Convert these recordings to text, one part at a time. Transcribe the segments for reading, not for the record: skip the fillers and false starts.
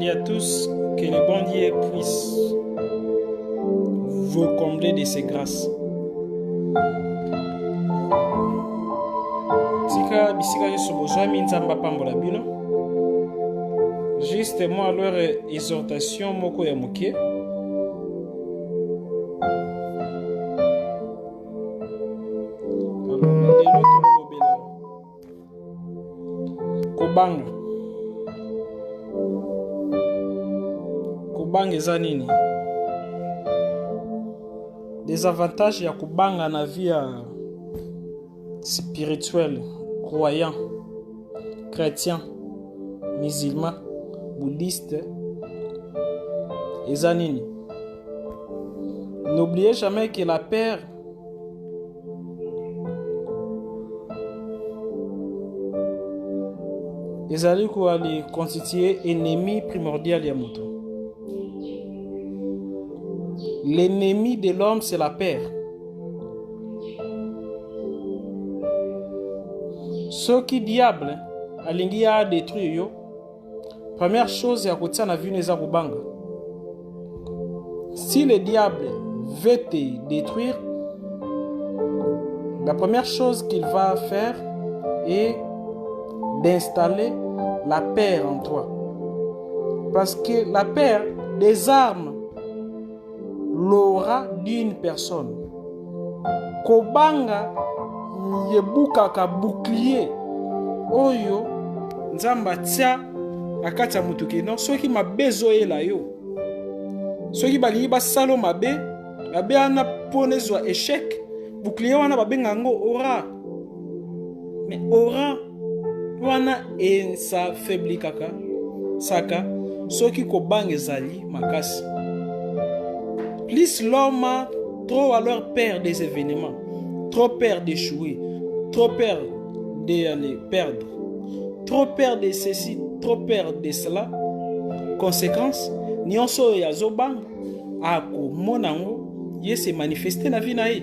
à tous, que le bon Dieu puisse vous combler de ses grâces. Tika bisika yesu bozwami nzamba pambola bino. Justement à leur exhortation moko ya mokie. Kobanga. Kobanga eza nini? Des avantages ya kobanga na vie spirituelle, croyant, chrétien, musulman, bouddhiste. Eza nini? N'oubliez jamais que la paix ezali koali constituer ennemi primordial ya moto. L'ennemi de l'homme, c'est la peur. Ce qui diable alingi a détruire yo, première chose ya kotia na vie neza kubanga. Si le diable veut te détruire, la première chose qu'il va faire est d'installer la peur en toi. Parce que la peur désarme l'aura d'une personne. Kobanga yebuka ka bouclier oyo nzamba tia akati ya mutuki non soki mabezo ela yo soki balingi basalo mabe ana ponezwa échec bouclier wana babenga ngo aura, mais aura wana sa faibli kaka saka soki kobanga ezali makasi. Plus l'homme a trop alors peur des événements, trop peur d'échouer, trop peur d'aller perdre, trop peur de ceci, trop peur de cela. Conséquence, nyonso ya zobanga ako monango ye se manifester na vie na ye.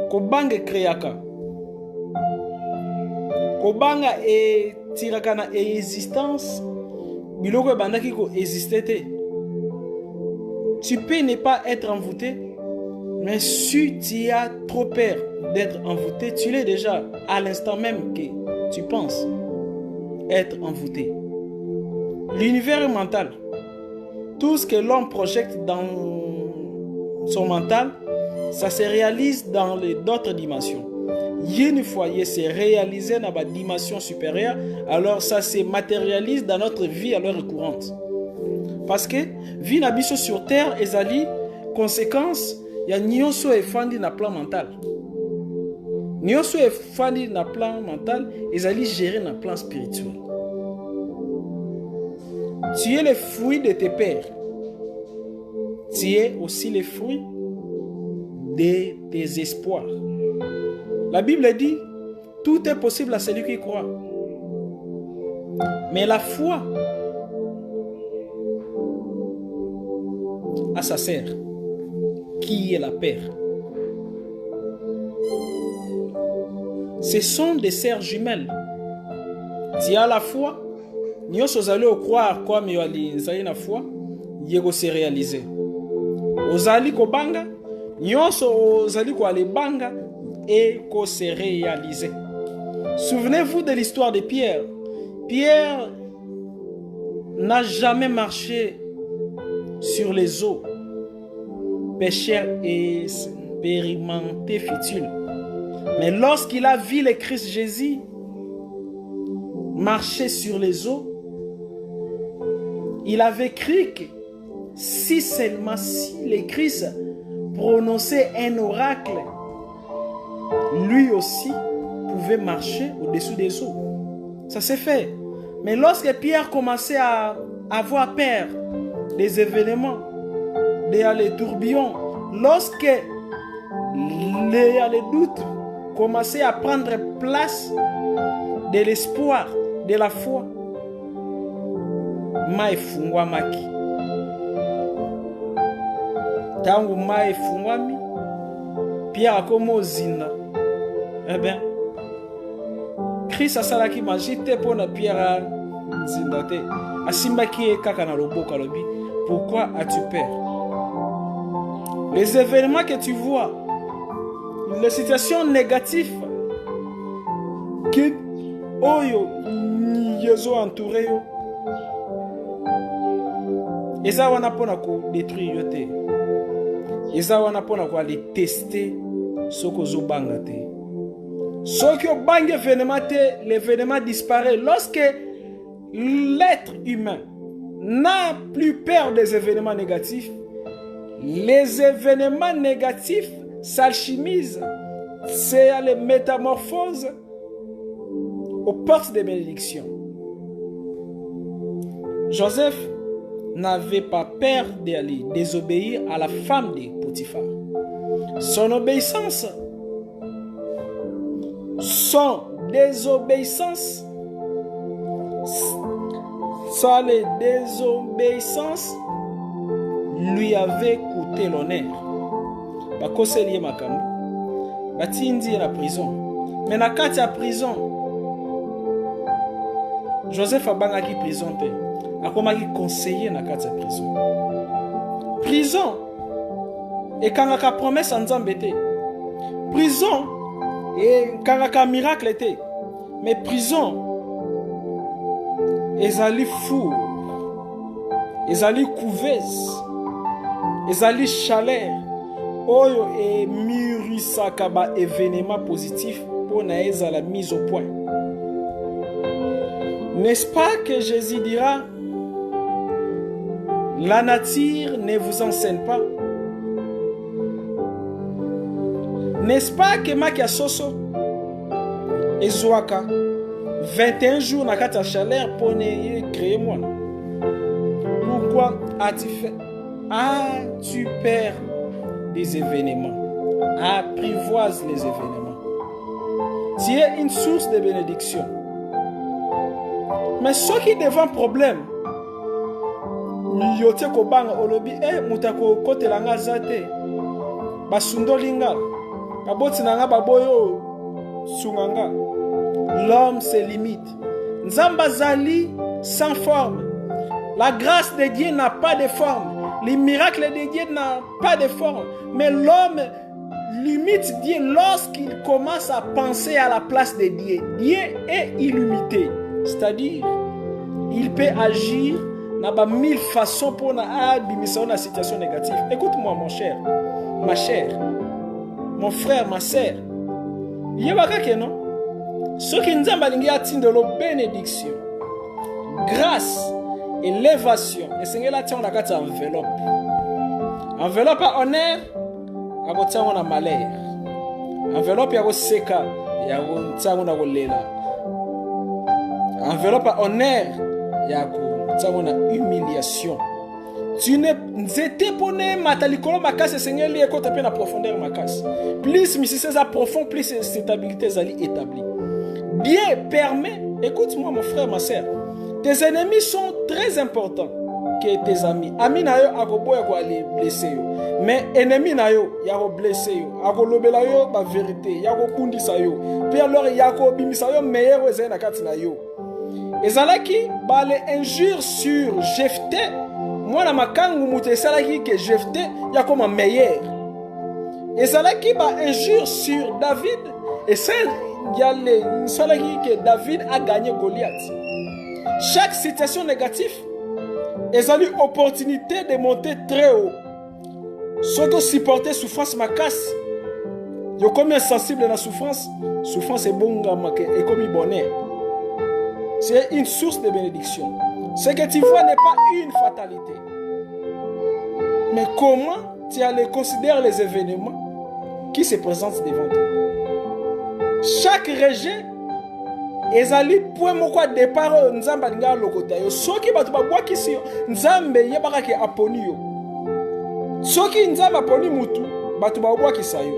Kobanga créaka. Kobanga e tiraka na existence biloko bandaki ko exister te. Tu peux ne pas être envoûté, mais si tu as trop peur d'être envoûté, tu l'es déjà à l'instant même que tu penses être envoûté. L'univers est mental. Tout ce que l'homme projette dans son mental, ça se réalise dans d'autres dimensions. Une fois c'est réalisé dans la dimension supérieure, alors ça se matérialise dans notre vie à l'heure courante. Parce que vie na biso sur terre ezali conséquence ya nyonso efandi na plan mental. Nyonso efandi na plan mental ezali géré na plan spirituel. Tu es le fruit de tes pères. Tu es aussi le fruit de tes espoirs. La Bible dit, tout est possible à celui qui croit. Mais la foi à sa sœur, qui est la paix. Ce sont des sœurs jumelles. Tu as la foi, nous allons croire comme nous allons la foi, yego se réaliser. Ozali ko banga, nous allons ko ale banga et ko se réaliser. Souvenez-vous de l'histoire de Pierre. Pierre n'a jamais marché sur les eaux. Pécheur et expérimenté fut-il. Mais lorsqu'il a vu le Christ Jésus marcher sur les eaux, il avait cru que si seulement si le Christ prononçait un oracle, lui aussi pouvait marcher au-dessous des eaux. Ça s'est fait. Mais lorsque Pierre commençait à avoir peur des événements, des tourbillons, lorsque les doutes commençaient à prendre place de l'espoir, de la foi, maefungwamaki. Tangu maefungwami, Pierre akomo zina. Eh bien, Christ asalaki magie te pona Pierre zindate. Asimbaki kaka na loboko lobi. Pourquoi as-tu peur? Les événements que tu vois, les situations négatives que oyo yezo entouré yo. Eza wana pona ko détruire yo te. Eza wana pona ko aller tester soko zo banga te. Soko banga événement te, l'événement disparaît lorsque l'être humain n'a plus peur des événements négatifs. Les événements négatifs s'alchimisent, c'est les métamorphoses aux portes des bénédictions. Joseph n'avait pas peur d'aller désobéir à la femme de Potiphar. Son désobéissance, sa désobéissance lui avait coûté l'honneur. Bakoseli makambo. Batindi la prison. Mais na kati ya prison, Joseph abangaki prison te. Akomaki conseiller na kati ya prison. Prison ekangaka promesse en Nzambe te. Prison ekangaka miracle te. Mais prison ezali fou, ezali couveuse, ezali chaleur oyo emirisaka ba événement positif pour na ezala mise au point. N'est-ce pas que Jésus dira, la nature ne vous enseigne pas? N'est-ce pas que Makia Soso et Zouaka 21 jours na kata chaleur pour ne créer moi? Pourquoi as-tu fait? As-tu peur des événements? Apprivoise les événements. Tu es une source de bénédiction. Mais ceux qui devant problème, yote ko banga olobi mutako kote langa zate basundolinga baboti nanga baboyo sunganga. L'homme se limite. Nzamba zali sans forme. La grâce de Dieu n'a pas de forme. Les miracles de Dieu n'ont pas de forme. Mais l'homme limite Dieu lorsqu'il commence à penser à la place de Dieu. Dieu est illimité. C'est-à-dire, il peut agir dans 1000 façons pour abîmer une situation négative. Écoute-moi, mon cher, ma chère, mon frère, ma sœur. Il y a que non? Ceux qui nous ont de la bénédiction, grâce, élévation, et c'est là que on a une enveloppe. Enveloppe à honneur, on a malheur. Enveloppe à seka, on a lela. Enveloppe à honneur, on a humiliation. Tu n'étais pas né matalikolo makase Seigneur li écoute pe na profondeur makase. Plus si c'est ça profond, plus cette stabilité est établie. Dieu permet, écoute-moi mon frère, ma soeur, tes ennemis sont très importants que tes amis. Amis na yo akoboya ko aller blesser yo. Mais ennemi na yo ya ko blesser yo. Akolobela yo ba vérité, ya ko kundisa yo. Puis alors ya ko bimisa yo meilleur ezali na kati na yo. Ezalaki ba les injures sur Jephthé. Moi na makangu mutu esalaki que Jephthé ya comme meilleur. Ezalaki ba injure sur David et celle il y a que David a gagné Goliath. Chaque situation négative est une opportunité de monter très haut. Ceux qui supportent la souffrance ma casse. Yo comme sensible à la souffrance, souffrance est bon et comme bonheur. C'est une source de bénédiction. Ce que tu vois n'est pas une fatalité. Mais comment tu allais considérer les événements qui se présentent devant toi? Chaque rejet ezali point moko départ nzambe alinga lokota yo soki batu babwakisi yo nzambe yebaka ke aponi yo soki nzambe aponi mutu batu babwakisa yo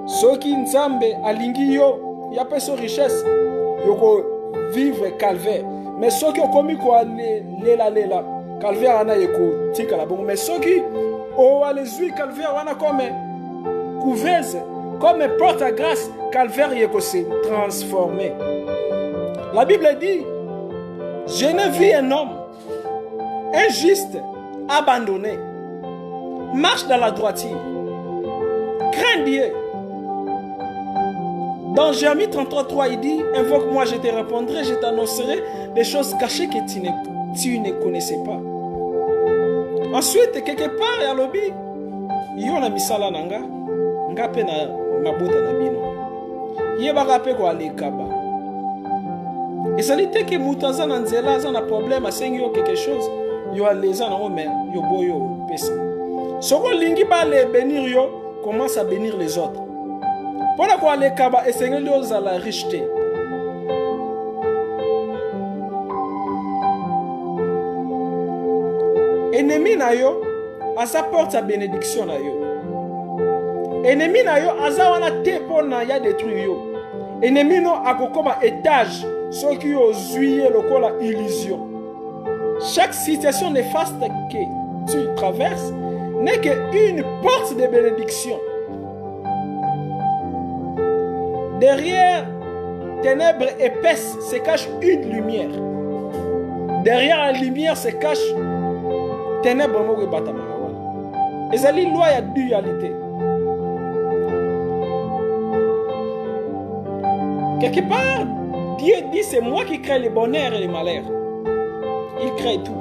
soki nzambe alingi yo ya peso richesse yoko vivre calvaire mais soki okomi ko lela calvaire ana yeko tika la bongo mais soki o alezui calvaire wana comme couveuse comme porte à grâce, calvaire est se transformer. La Bible dit, je ne vis un homme injuste, abandonné, marche dans la droiture, crains Dieu. Dans Jérémie 33:3, il dit, invoque-moi, je te répondrai, je t'annoncerai des choses cachées que tu ne connaissais pas. Ensuite, quelque part, il y a lobby, il y a misala nanga, nga pe na mabota na bino. Il y a bagape ko alekaba. Et ça dit que mutaza na nzela za na problème, asengi yo quelque chose, yo aleza na ome, yo boyo pesa. Soko lingi ba le bénir yo, commence à bénir les autres. Pour la quoi les kaba essayer de la richeté. Ennemi na yo, à sa porte sa bénédiction na yo. Ennemi na yo, à sa wana te pona ya détruire yo. Ennemi no akokoma étage, ce qui yo zuye lokola illusion. Chaque situation néfaste que tu traverses n'est qu'une porte de bénédiction. Derrière ténèbres épaisses se cache une lumière. Derrière la lumière se cache ténèbres. Et c'est une loi de dualité. Quelque part, Dieu dit c'est moi qui crée le bonheur et le malheur. Il crée tout.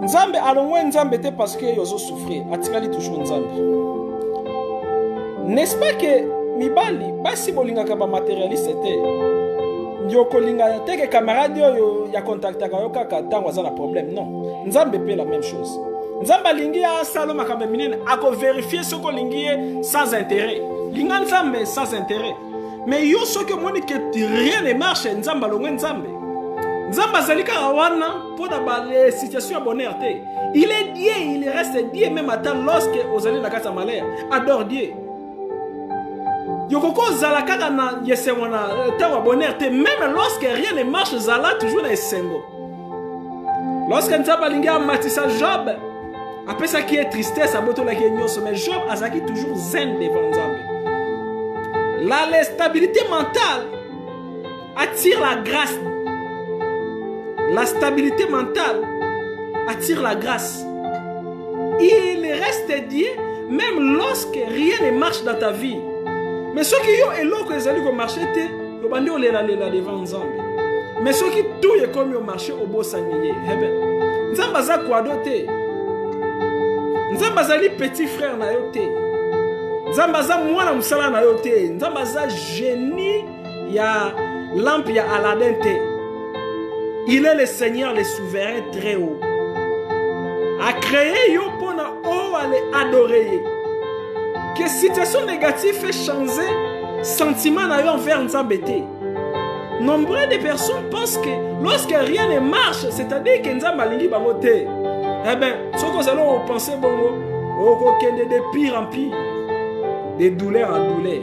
Nzambe alongwe nzambe te parce que yozo souffrir, atikali toujours nzambe. N'est-ce pas que mibali basi bolingaka ba matérialiste te. Ndioko linga te que camarade yo ya contactaka yo kaka tango za na problème, non. Nzambe pe la même chose. Nzambe lingi ya salo makambe minene ako vérifier ce ko lingi sans intérêt. Linga nzambe sans intérêt. Mais yo ce que moni que rien ne marche, nzambe alongwe nzambe. Nzamba zalika rawana pour la situation bonheur. Il est Dieu, il reste Dieu même à temps lorsque vous allez la case malheur. Adore Dieu. Yokoko zalaka na yesemona temps bonheur même lorsque rien ne marche zala toujours na esengo. Lorsque Nzamba linga matisa Job, après ça qui est tristesse à boto la kenyoso mais Job azaki toujours zen devant Nzambe. La stabilité mentale attire la grâce. La stabilité mentale attire la grâce. Il reste Dieu même lorsque rien ne marche dans ta vie. Mais ceux qui ont élo que les alliés marché te, yo bandi olela devant Nzambe. Mais ceux qui tout est comme au marché au beau sanier. Nzamba za kwado te. Nzamba za li petit frère na yo te. Nzamba za mwana musala na yo te. Nzamba za génie ya lampe ya Aladdin te. Il est le Seigneur, le souverain très haut. A créé yo pona o aller adorer. Que situation négative fait changer sentiment na yo envers Nzambe te. Nombreux de personnes pensent que lorsque rien ne marche, c'est-à-dire que Nzambe alingi bango te. Eh bien, ce que nous allons penser bongo, au de pire en pire, de douleur en douleur.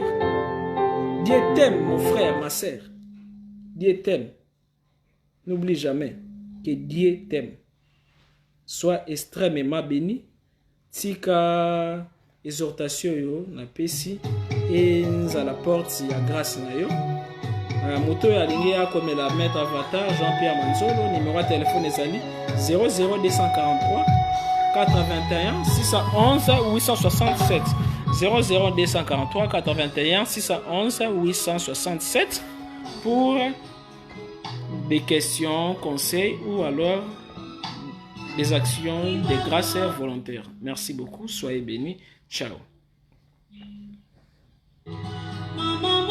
Dieu t'aime, mon frère, ma sœur. Dieu t'aime. N'oublie jamais que Dieu t'aime. Sois extrêmement béni. Tika exhortation yo na pesi et nous à la porte il y a grâce na yo. Moto ya lingi ya comme la maître avatar Jean-Pierre Manzolo, numéro de téléphone ezali 00243 81 611 867 00243 81 611 867 pour des questions, conseils ou alors des actions de grâce volontaires. Merci beaucoup, soyez bénis. Ciao. Mama,